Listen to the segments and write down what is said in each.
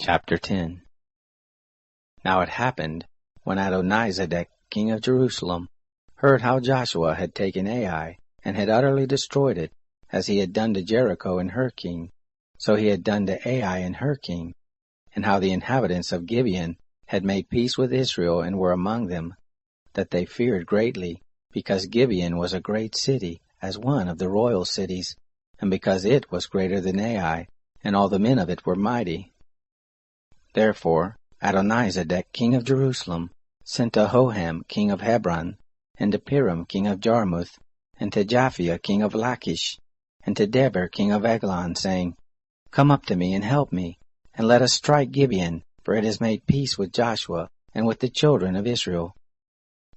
Chapter 10. Now it happened, when Adonizedek, king of Jerusalem, heard how Joshua had taken Ai, and had utterly destroyed it, as he had done to Jericho and her king, so he had done to Ai and her king, and how the inhabitants of Gibeon had made peace with Israel and were among them, that they feared greatly, because Gibeon was a great city, as one of the royal cities, and because it was greater than Ai, and all the men of it were mighty. Therefore Adonizedek, king of Jerusalem, sent to Hoham, king of Hebron, and to Piram, king of Jarmuth, and to Japhia, king of Lachish, and to Deber, king of Eglon, saying, Come up to me and help me, and let us strike Gibeon, for it has made peace with Joshua and with the children of Israel.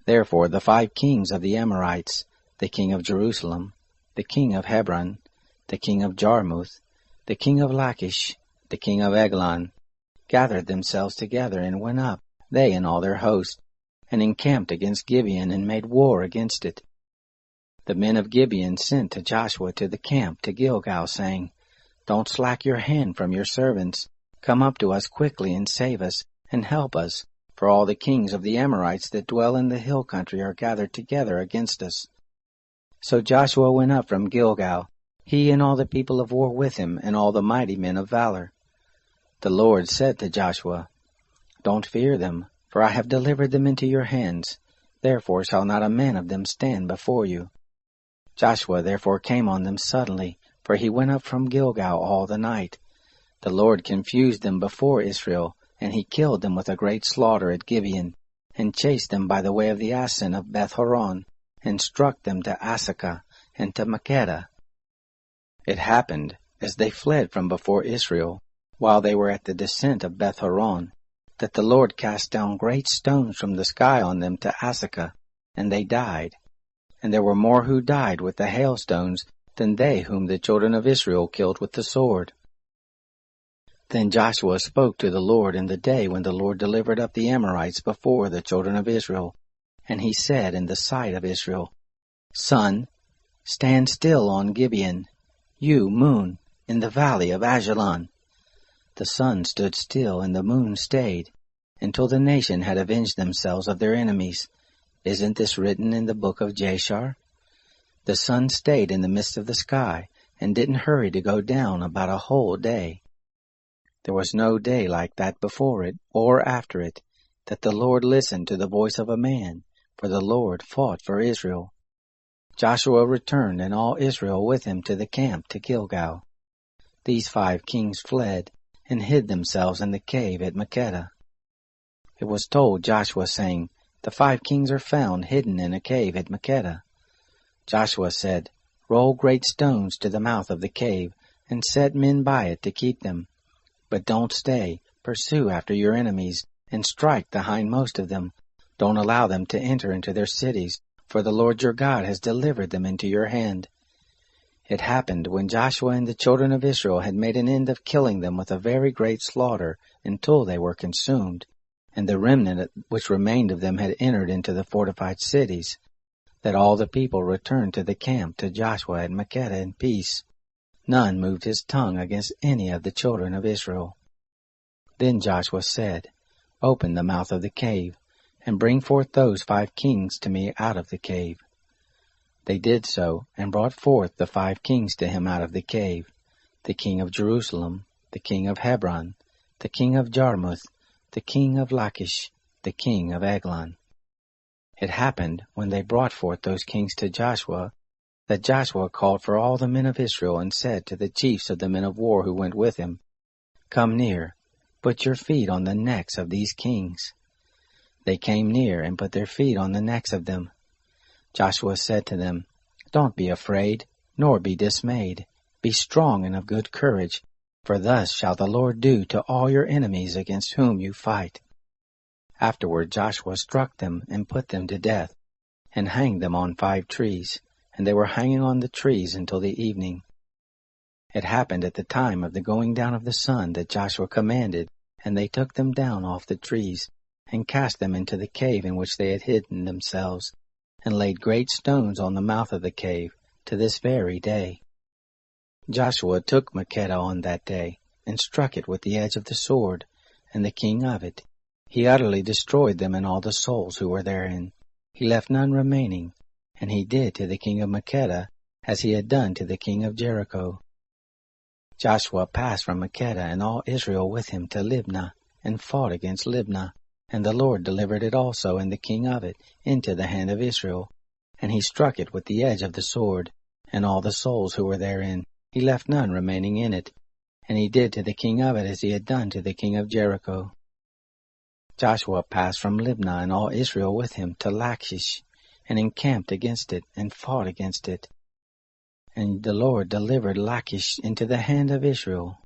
Therefore the 5 kings of the Amorites, the king of Jerusalem, the king of Hebron, the king of Jarmuth, the king of Lachish, the king of Eglon, gathered themselves together and went up, they and all their host, and encamped against Gibeon and made war against it. The men of Gibeon sent to Joshua to the camp to Gilgal, saying, Don't slack your hand from your servants. Come up to us quickly and save us, and help us, for all the kings of the Amorites that dwell in the hill country are gathered together against us. So Joshua went up from Gilgal, he and all the people of war with him, and all the mighty men of valor. The Lord said to Joshua, Don't fear them, for I have delivered them into your hands. Therefore shall not a man of them stand before you. Joshua therefore came on them suddenly, for he went up from Gilgal all the night. The Lord confused them before Israel, and he killed them with a great slaughter at Gibeon, and chased them by the way of the Asin of Beth-horon, and struck them to Asakah and to Makkedah. It happened, as they fled from before Israel, while they were at the descent of Beth-horon, that the Lord cast down great stones from the sky on them to Asakah, and they died. And there were more who died with the hailstones than they whom the children of Israel killed with the sword. Then Joshua spoke to the Lord in the day when the Lord delivered up the Amorites before the children of Israel. And he said in the sight of Israel, Sun, stand still on Gibeon. You, moon, in the valley of Ajalon. The sun stood still and the moon stayed, until the nation had avenged themselves of their enemies. Isn't this written in the book of Jashar? The sun stayed in the midst of the sky, and didn't hurry to go down about a whole day. There was no day like that before it, or after it, that the Lord listened to the voice of a man, for the Lord fought for Israel. Joshua returned, and all Israel with him to the camp to Gilgal. These 5 kings fled, and hid themselves in the cave at Makkedah. It was told Joshua, saying, The 5 kings are found hidden in a cave at Makkedah. Joshua said, Roll great stones to the mouth of the cave, and set men by it to keep them. But don't stay, pursue after your enemies, and strike the hindmost of them. Don't allow them to enter into their cities, for the Lord your God has delivered them into your hand. It happened, when Joshua and the children of Israel had made an end of killing them with a very great slaughter, until they were consumed, and the remnant which remained of them had entered into the fortified cities, that all the people returned to the camp to Joshua at Makkedah in peace. None moved his tongue against any of the children of Israel. Then Joshua said, Open the mouth of the cave, and bring forth those 5 kings to me out of the cave. They did so, and brought forth the 5 kings to him out of the cave, the king of Jerusalem, the king of Hebron, the king of Jarmuth, the king of Lachish, the king of Eglon. It happened, when they brought forth those kings to Joshua, that Joshua called for all the men of Israel, and said to the chiefs of the men of war who went with him, Come near, put your feet on the necks of these kings. They came near, and put their feet on the necks of them. Joshua said to them, Don't be afraid, nor be dismayed. Be strong and of good courage, for thus shall the Lord do to all your enemies against whom you fight. Afterward Joshua struck them, and put them to death, and hanged them on 5 trees, and they were hanging on the trees until the evening. It happened at the time of the going down of the sun that Joshua commanded, and they took them down off the trees, and cast them into the cave in which they had hidden themselves, and laid great stones on the mouth of the cave to this very day. Joshua took Makkedah on that day, and struck it with the edge of the sword, and the king of it. He utterly destroyed them and all the souls who were therein. He left none remaining, and he did to the king of Makkedah as he had done to the king of Jericho. Joshua passed from Makkedah and all Israel with him to Libnah, and fought against Libnah, and the Lord delivered it also and the king of it into the hand of Israel. And he struck it with the edge of the sword, and all the souls who were therein. He left none remaining in it. And he did to the king of it as he had done to the king of Jericho. Joshua passed from Libnah and all Israel with him to Lachish, and encamped against it, and fought against it. And the Lord delivered Lachish into the hand of Israel.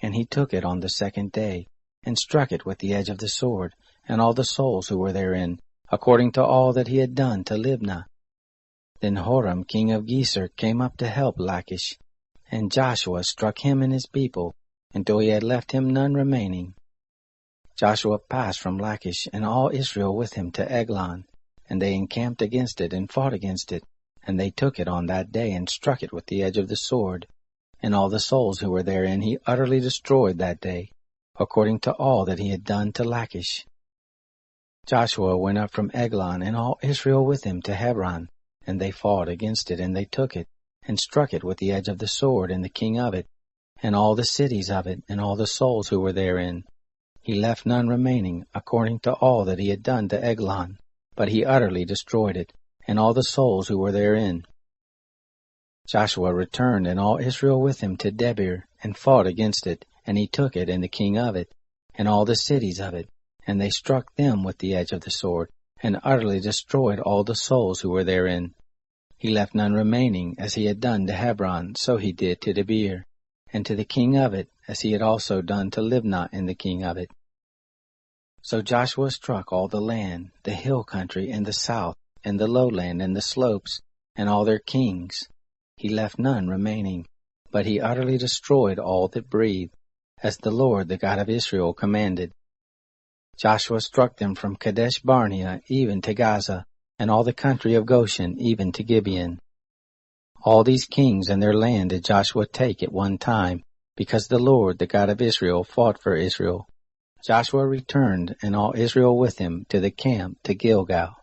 And he took it on the second day, and struck it with the edge of the sword, and all the souls who were therein, according to all that he had done to Libnah. Then Horam king of Geser came up to help Lachish, and Joshua struck him and his people, until he had left him none remaining. Joshua passed from Lachish, and all Israel with him to Eglon, and they encamped against it, and fought against it. And they took it on that day, and struck it with the edge of the sword. And all the souls who were therein he utterly destroyed that day, according to all that he had done to Lachish. Joshua went up from Eglon, and all Israel with him to Hebron, and they fought against it, and they took it, and struck it with the edge of the sword, and the king of it, and all the cities of it, and all the souls who were therein. He left none remaining, according to all that he had done to Eglon, but he utterly destroyed it, and all the souls who were therein. Joshua returned, and all Israel with him to Debir, and fought against it, and he took it, and the king of it, and all the cities of it, and they struck them with the edge of the sword, and utterly destroyed all the souls who were therein. He left none remaining, as he had done to Hebron, so he did to Debir, and to the king of it, as he had also done to Libnah and the king of it. So Joshua struck all the land, the hill country, and the south, and the lowland, and the slopes, and all their kings. He left none remaining, but he utterly destroyed all that breathed, as the Lord, the God of Israel, commanded. Joshua struck them from Kadesh Barnea even to Gaza, and all the country of Goshen even to Gibeon. All these kings and their land did Joshua take at one time, because the Lord, the God of Israel, fought for Israel. Joshua returned, and all Israel with him, to the camp to Gilgal.